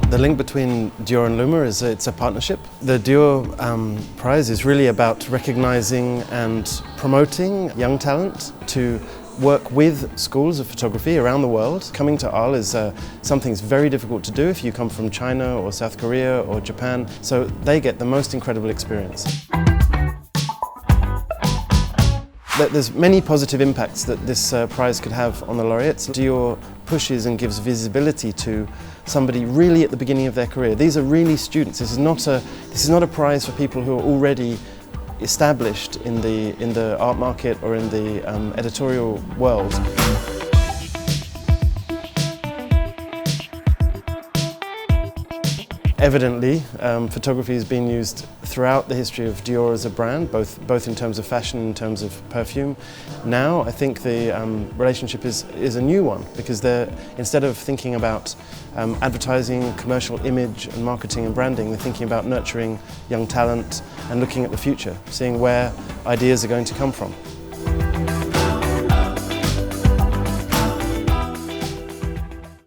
The link between Dior and Luma is it's a partnership. The Dior Prize is really about recognizing and promoting young talent to work with schools of photography around the world. Coming to Arles is something that's very difficult to do if you come from China or South Korea or Japan, so they get the most incredible experience. There's many positive impacts that this prize could have on the laureates. Dior pushes and gives visibility to somebody really at the beginning of their career. These are really students. This is not a prize for people who are already established in the art market or in the editorial world. Evidently, photography has been used throughout the history of Dior as a brand, both in terms of fashion and in terms of perfume. Now, I think the relationship is a new one, because instead of thinking about advertising, commercial image and marketing and branding, they're thinking about nurturing young talent and looking at the future, seeing where ideas are going to come from.